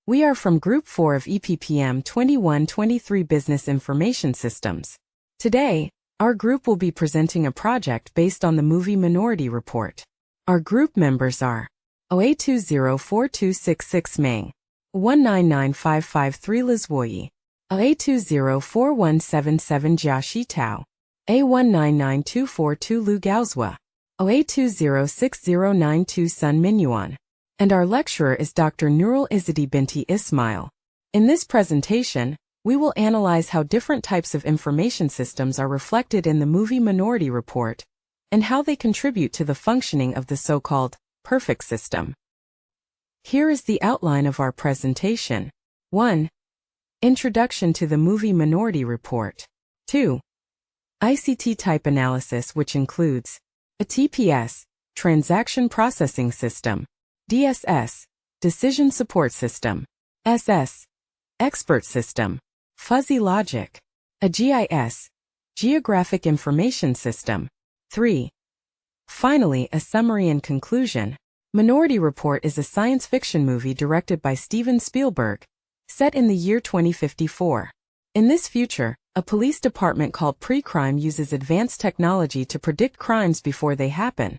We are from Group 4 of EPPM 2123 Business Information Systems. Today, our group will be presenting a project based on the movie Minority Report. Our group members are 08204266 Meng, 199553 Lizwoyi, 08204177 Jiaxi Tao, A199242 Lu Gaozhua, 08206092 Sun Minyuan. And our lecturer is Dr. Nurul Izzati Binti Ismail. In this presentation, we will analyze how different types of information systems are reflected in the movie Minority Report, and how they contribute to the functioning of the so-called perfect system. Here is the outline of our presentation. 1. Introduction to the movie Minority Report. 2. ICT type analysis, which includes a TPS, Transaction Processing System, DSS, Decision Support System, SS, Expert System, Fuzzy Logic, a GIS, Geographic Information System. 3. Finally, a summary and conclusion. Minority Report is a science fiction movie directed by Steven Spielberg, set in the year 2054. In this future, a police department called Pre-Crime uses advanced technology to predict crimes before they happen,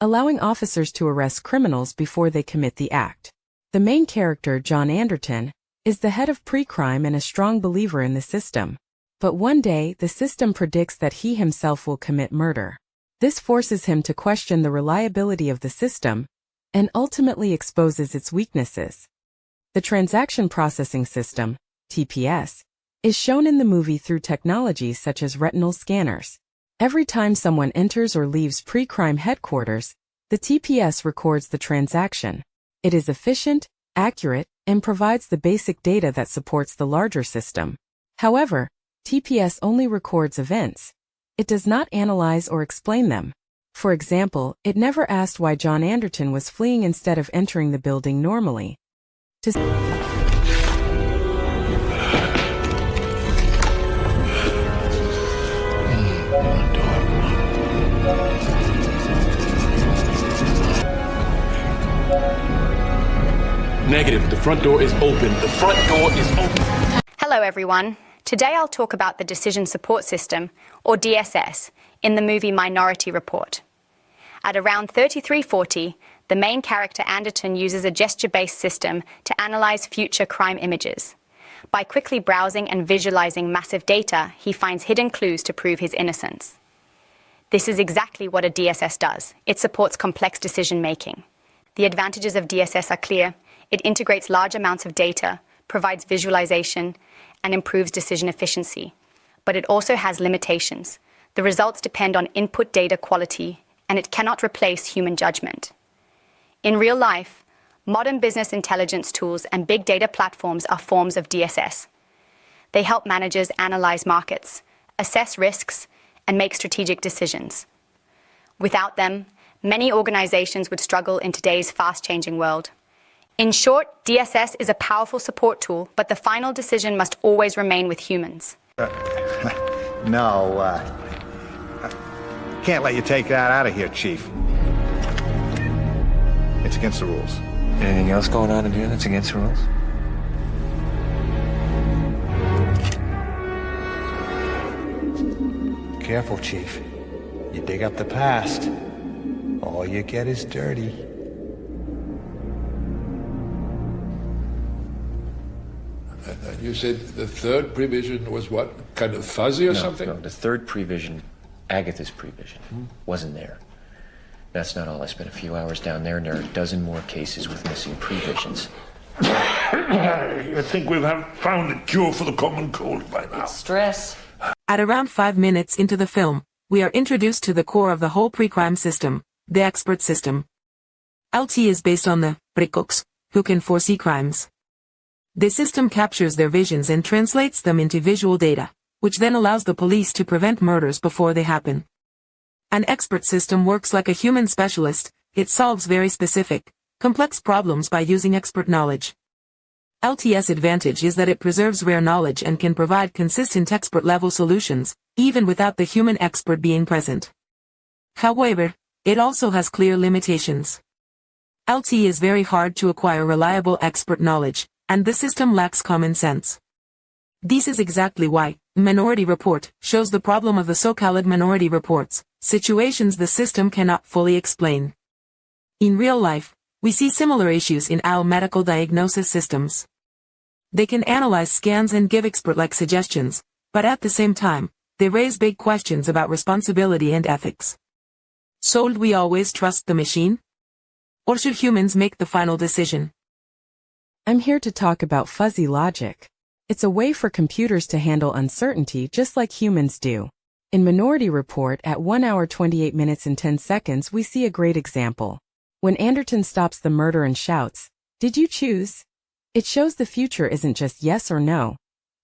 allowing officers to arrest criminals before they commit the act. The main character, John Anderton, is the head of Pre-Crime and a strong believer in the system. But one day, the system predicts that he himself will commit murder. This forces him to question the reliability of the system, and ultimately exposes its weaknesses. The Transaction Processing System, TPS, is shown in the movie through technologies such as retinal scanners. Every time someone enters or leaves Pre-Crime headquarters, the TPS records the transaction. It is efficient, accurate, and provides the basic data that supports the larger system. However, TPS only records events. It does not analyze or explain them. For example, it never asked why John Anderton was fleeing instead of entering the building normally. Negative. The front door is open. The front door is open. Hello, everyone. Today I'll talk about the Decision Support System, or DSS, in the movie Minority Report. At around 3340, the main character Anderton uses a gesture-based system to analyze future crime images. By quickly browsing and visualizing massive data, he finds hidden clues to prove his innocence. This is exactly what a DSS does. It supports complex decision-making. The advantages of DSS are clear. It integrates large amounts of data, provides visualization, and improves decision efficiency. But it also has limitations. The results depend on input data quality, and it cannot replace human judgment. In real life, modern business intelligence tools and big data platforms are forms of DSS. They help managers analyze markets, assess risks, and make strategic decisions. Without them, many organizations would struggle in today's fast-changing world. In short, DSS is a powerful support tool, but the final decision must always remain with humans. Can't let you take that out of here, Chief. It's against the rules. Anything else going on in here that's against the rules? Careful, Chief. You dig up the past, all you get is dirty. You said the third prevision was what? Kind of fuzzy or something? No, the third prevision, Agatha's prevision, wasn't there. That's not all. I spent a few hours down there, and there are a dozen more cases with missing previsions. I think we've found a cure for the common cold by now. Stress. At around 5 minutes into the film, we are introduced to the core of the whole pre-crime system, the expert system. LT is based on the precox, who can foresee crimes. The system captures their visions and translates them into visual data, which then allows the police to prevent murders before they happen. An expert system works like a human specialist. It solves very specific, complex problems by using expert knowledge. LT's advantage is that it preserves rare knowledge and can provide consistent expert-level solutions, even without the human expert being present. However, it also has clear limitations. LT is very hard to acquire reliable expert knowledge, and the system lacks common sense. This is exactly why Minority Report shows the problem of the so-called minority reports, situations the system cannot fully explain. In real life, we see similar issues in our medical diagnosis systems. They can analyze scans and give expert-like suggestions, but at the same time, they raise big questions about responsibility and ethics. Should we always trust the machine? Or should humans make the final decision? I'm here to talk about fuzzy logic. It's a way for computers to handle uncertainty just like humans do. In Minority Report at 1 hour 28 minutes and 10 seconds we see a great example. When Anderton stops the murder and shouts, "Did you choose?" It shows the future isn't just yes or no.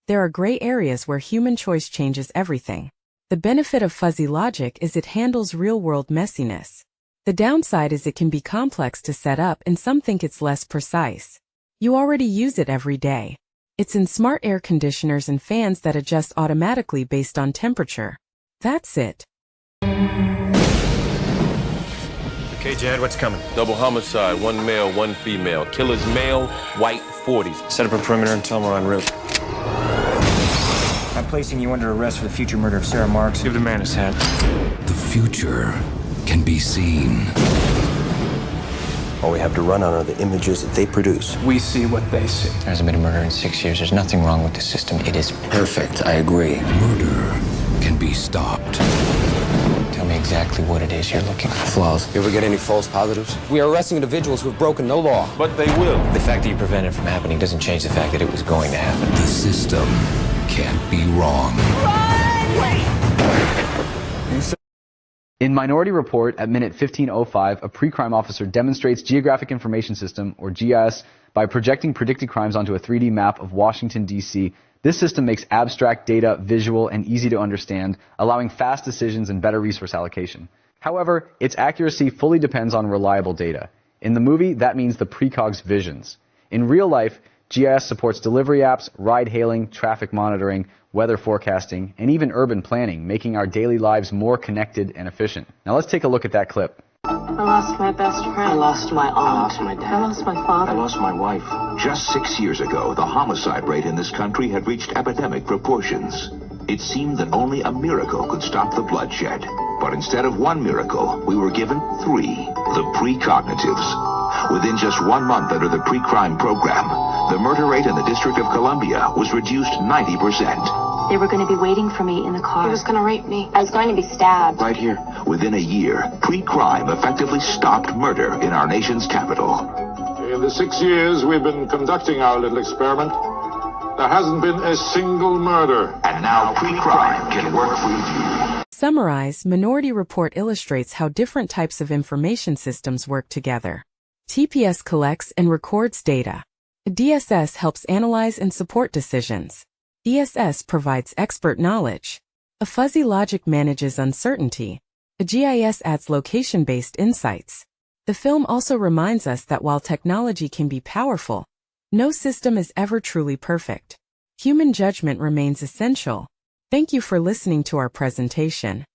There are gray areas where human choice changes everything. The benefit of fuzzy logic is it handles real-world messiness. The downside is it can be complex to set up and some think it's less precise. You already use it every day. It's in smart air conditioners and fans that adjust automatically based on temperature. That's it. Okay, Jad, what's coming? Double homicide, 1 male, 1 female. Killer's male, white, 40s. Set up a perimeter and tell them we're en route. I'm placing you under arrest for the future murder of Sarah Marks. Give the man his hat. The future can be seen. All we have to run on are the images that they produce. We see what they see. There hasn't been a murder in 6 years. There's nothing wrong with the system. It is Perfect, I agree. Murder can be stopped. Tell me exactly what it is you're looking for. Flaws. You ever get any false positives? We are arresting individuals who have broken no law. But they will. The fact that you prevented it from happening doesn't change the fact that it was going to happen. The system can't be wrong. In Minority Report at minute 15:05, a pre-crime officer demonstrates Geographic Information System, or GIS, by projecting predicted crimes onto a 3D map of Washington, D.C. This system makes abstract data visual and easy to understand, allowing fast decisions and better resource allocation. However, its accuracy fully depends on reliable data. In the movie, that means the precog's visions. In real life, GIS supports delivery apps, ride-hailing, traffic monitoring, weather forecasting, and even urban planning, making our daily lives more connected and efficient. Now let's take a look at that clip. I lost my best friend. I lost my aunt. I lost my dad. I lost my father. I lost my wife. Just 6 years ago, the homicide rate in this country had reached epidemic proportions. It seemed that only a miracle could stop the bloodshed. But instead of one miracle, we were given 3, the precognitives. Within just 1 month under the pre-crime program, the murder rate in the District of Columbia was reduced 90%. They were going to be waiting for me in the car. He was going to rape me. I was going to be stabbed. Right here. Within a year, pre-crime effectively stopped murder in our nation's capital. In the 6 years we've been conducting our little experiment, there hasn't been a single murder. And now pre-crime can work for you. Summarize, Minority Report illustrates how different types of information systems work together. TPS collects and records data. DSS helps analyze and support decisions. DSS provides expert knowledge. A fuzzy logic manages uncertainty. A GIS adds location-based insights. The film also reminds us that while technology can be powerful, no system is ever truly perfect. Human judgment remains essential. Thank you for listening to our presentation.